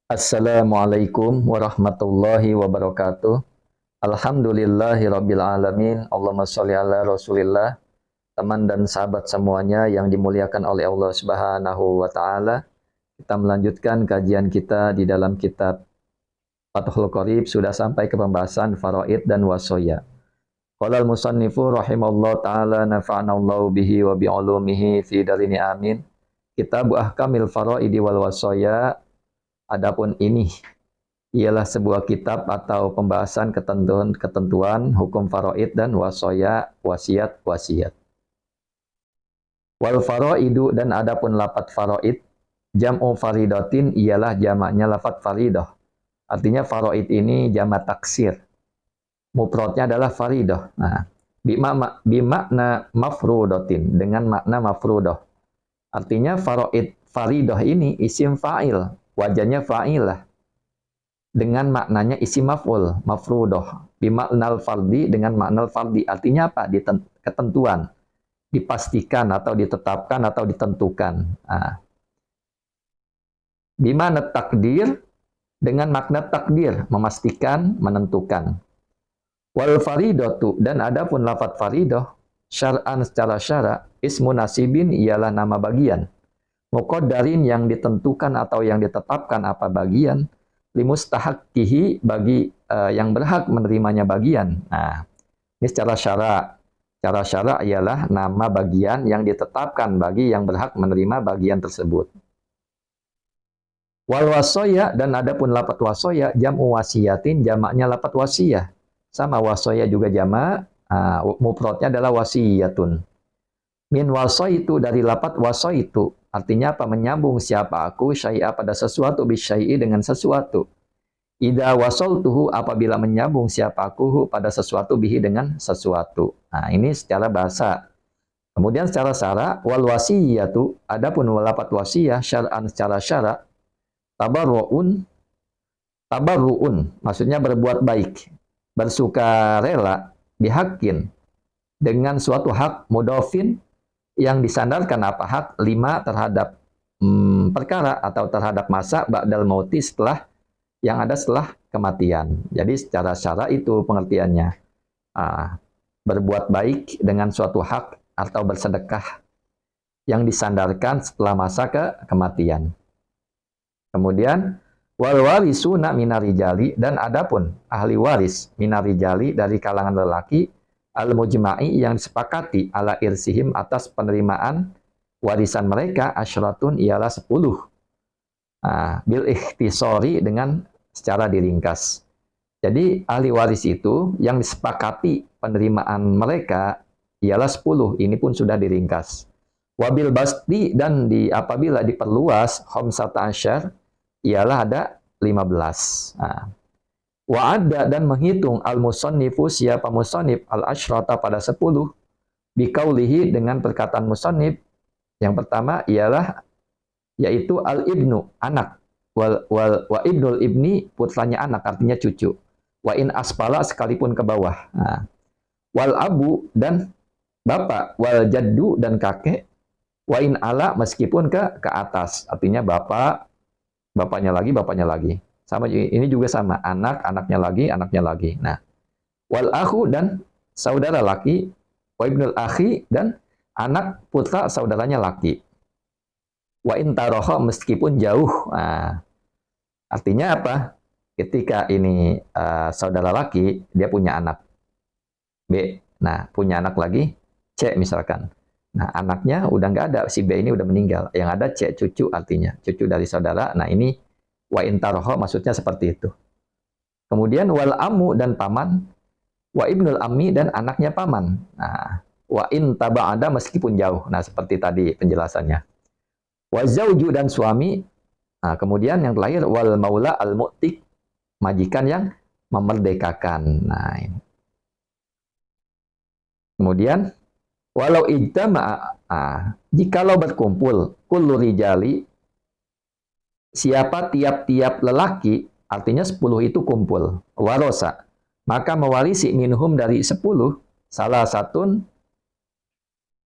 Assalamualaikum warahmatullahi wabarakatuh. Alhamdulillahi rabbil alamin. Allahumma sholli ala Rasulillah. Teman dan sahabat semuanya yang dimuliakan oleh Allah Subhanahu wa taala. Kita melanjutkan kajian kita di dalam kitab Fathul Qorib, sudah sampai ke pembahasan faraid dan wasoya. Qala al-musannifu rahimallahu taala nafa'anallahu bihi wa bi ulumihi fi darini amin. Kitab Ahkamil Faraidi wal Wasoya. Adapun ini ialah sebuah kitab atau pembahasan ketentuan hukum faraid dan wasoya, wasiat. Wal faraidu, dan adapun lafat faraid, jam'u faridatin ialah jamaknya lafat faridah. Artinya faraid ini jamak taksir. Mufradnya adalah faridah. Nah, bimakna mafrudatin, dengan makna mafrudah. Artinya faraid faridah ini isim fa'il, wajahnya fa'ilah, dengan maknanya isim maf'ul, mafrudah. Bimaknal fardi, dengan makna fardi. Artinya apa? Ketentuan. Dipastikan atau ditetapkan atau ditentukan. Nah. Bimana takdir, dengan makna takdir, memastikan, menentukan. Wal faridatu, dan adapun lafat faridah, syar'an secara syara, ismu nasibin ialah nama bagian. Muqaddarin, yang ditentukan atau yang ditetapkan apa bagian, limustahaqqihi, bagi yang berhak menerimanya bagian. Nah, ini secara syara. Secara syara ialah nama bagian yang ditetapkan bagi yang berhak menerima bagian tersebut. Wal wasoya, dan adapun lapat wasoya, jam'u wasiyatin, jamaknya lapat wasiyah. Sama wasoya juga jamak, mufradnya adalah wasiyatun. Min wasaitu, dari lapat wasaitu, artinya apa? Menyambung siapa aku, syai'a pada sesuatu, bisyai'i dengan sesuatu. Idza wasaltuhu, apabila menyambung siapa aku pada sesuatu, bihi dengan sesuatu. Nah, ini secara bahasa. Kemudian secara syara, wal wasiyatu, adapun lapat wasiyah syar'an secara syara, tabarruun, maksudnya berbuat baik, bersukarela, bihakin, dengan suatu hak, mudofin, yang disandarkan apa hak, lima, terhadap perkara atau terhadap masa, ba'dal mauti, setelah yang ada setelah kematian. Jadi secara syara itu pengertiannya. Berbuat baik dengan suatu hak atau bersedekah yang disandarkan setelah masa kematian. Kemudian wal warisuna minarijali, dan adapun ahli waris minarijali, dari kalangan lelaki, al mujma'i, yang disepakati ala irsihim, atas penerimaan warisan mereka, asyratun ialah 10. Bil ikhtisori, dengan secara diringkas. Jadi ahli waris itu yang disepakati penerimaan mereka ialah 10. Ini pun sudah diringkas. Wabil basti, dan apabila diperluas, khamsata asyar, ialah ada 15. Wa ada, dan menghitung al-musannifu, siapa musannif, al-asyrata, pada 10, bikaulihi, dengan perkataan musannif. Yang pertama ialah yaitu al-ibnu, anak. Wa ibnul ibni, putranya anak, artinya cucu. Wa in asfala, sekalipun ke bawah. Wal abu, dan bapak. Wal jaddu, dan kakek. Wa in ala, meskipun ke atas, artinya bapak, bapaknya lagi. Sama, ini juga sama, anak, anaknya lagi. Nah, wal akhu, dan saudara laki. Wa ibnul akhi, dan anak putra saudaranya laki. Wa intaroho, meskipun jauh. Artinya apa? Ketika ini saudara laki, dia punya anak B. Nah, punya anak lagi C misalkan. Nah, anaknya udah nggak ada, si B ini udah meninggal. Yang ada C, cucu, artinya cucu dari saudara. Nah, ini wa intaroho, maksudnya seperti itu. Kemudian wal amu, dan paman. Wa ibnul ammi, dan anaknya paman. Nah, wa in taba'ada, meskipun jauh. Nah, seperti tadi penjelasannya. Wa zauju, dan suami. Nah, kemudian yang terakhir wal maula al mu'tik, majikan yang memerdekakan. Nah, ini. Kemudian walau ijtama'a, jikalau berkumpul, kullu rijali, siapa tiap-tiap lelaki, artinya 10 itu kumpul, warosa, maka mewarisi minhum, dari 10, salah satu,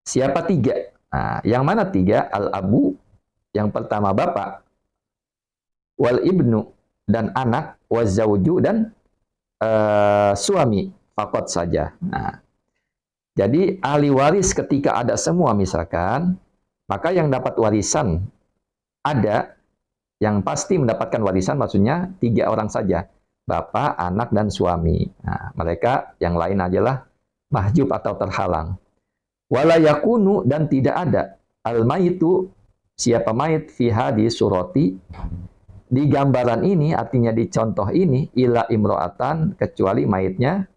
siapa 3. Yang mana 3? Al-abu, yang pertama bapak. wal ibnu dan anak, wazauju dan suami, fakot saja. Nah, jadi ahli waris ketika ada semua misalkan, maka yang dapat warisan ada, yang pasti mendapatkan warisan maksudnya 3 orang saja, bapak, anak, dan suami. Nah, mereka yang lain ajalah mahjub atau terhalang. Wala yakunu dan tidak ada al-maitu siapa mayit fi hadis surati di gambaran ini, artinya di contoh ini, ila imro'atan kecuali mayitnya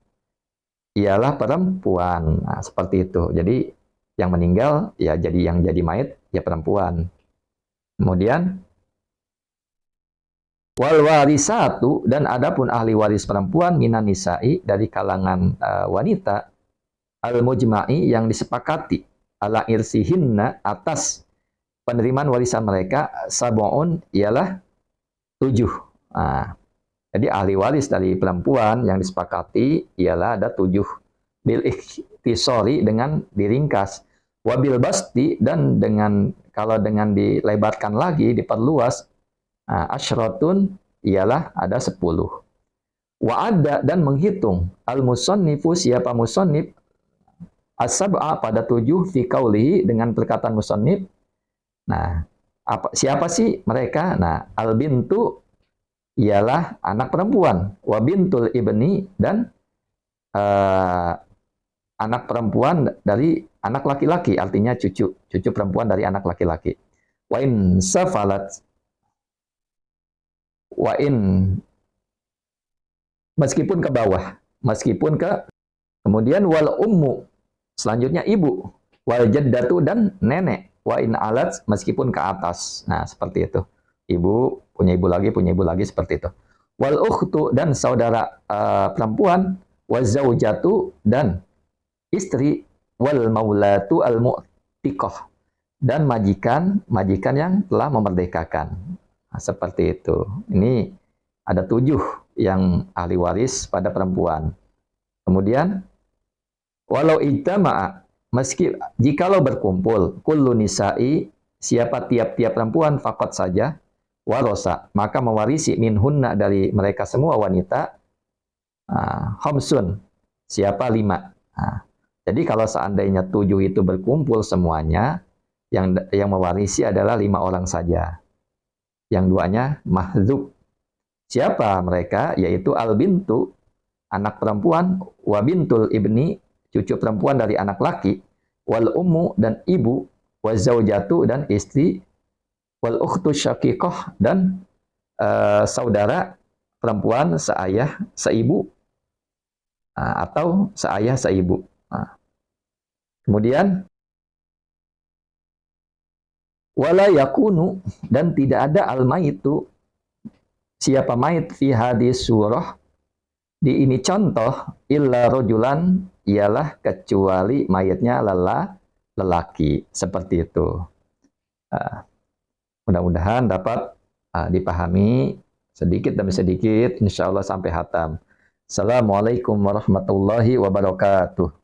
ialah perempuan. Nah, seperti itu. Jadi yang meninggal ya jadi yang jadi mayit ya perempuan. Kemudian wal warisatu dan adapun ahli waris perempuan minan nisa'i dari kalangan wanita al mujma'i yang disepakati ala irsihinna atas penerimaan warisan mereka sab'un ialah 7. Nah, jadi ahli waris dari perempuan yang disepakati ialah ada 7. Bil ikhtisori dengan diringkas. Wabil basti dan dengan kalau dengan dilebarkan lagi, diperluas, asyratun ialah ada 10. Wa ada dan menghitung al-musannifu siapa musannif as-sab'a pada 7 fi qaulihi dengan perkataan musannif. Nah, siapa sih mereka? Nah, al-bintu ialah anak perempuan, wa bintul ibni dan anak perempuan dari anak laki-laki, artinya cucu perempuan dari anak laki-laki. Wa in safalat wa in meskipun ke bawah, meskipun ke kemudian wal ummu selanjutnya ibu, wal jaddatu dan nenek, wa in alat meskipun ke atas. Nah, seperti itu. Ibu punya ibu lagi seperti itu. Wal ukhtu dan saudara perempuan, wa zaujatu dan istri, wal maulatu al mu'tiqah dan majikan yang telah memerdekakan. Nah, seperti itu. Ini ada 7 yang ahli waris pada perempuan. Kemudian walau ijtama'a meski jikalau berkumpul kullu nisa'i siapa tiap-tiap perempuan fakot saja warosa maka mewarisi minhunna dari mereka semua wanita khamsun siapa 5. Jadi kalau seandainya 7 itu berkumpul semuanya, yang mewarisi adalah 5 orang saja. Yang 2-nya mahdzub. Siapa mereka? Yaitu al-bintu, anak perempuan, wa bintul ibni, cucu perempuan dari anak laki, wal ummu dan ibu, wa zaujatu dan istri, wal ukhtu syaqiqah dan saudara perempuan seayah, seibu, atau seayah, seibu. Kemudian wala yakunu dan tidak ada al-maitu siapa mayit fi hadis surah di ini contoh illa rojulan ialah kecuali mayitnya lelaki seperti itu. Mudah-mudahan dapat dipahami sedikit demi sedikit, insya Allah sampai hatam. Assalamualaikum warahmatullahi wabarakatuh.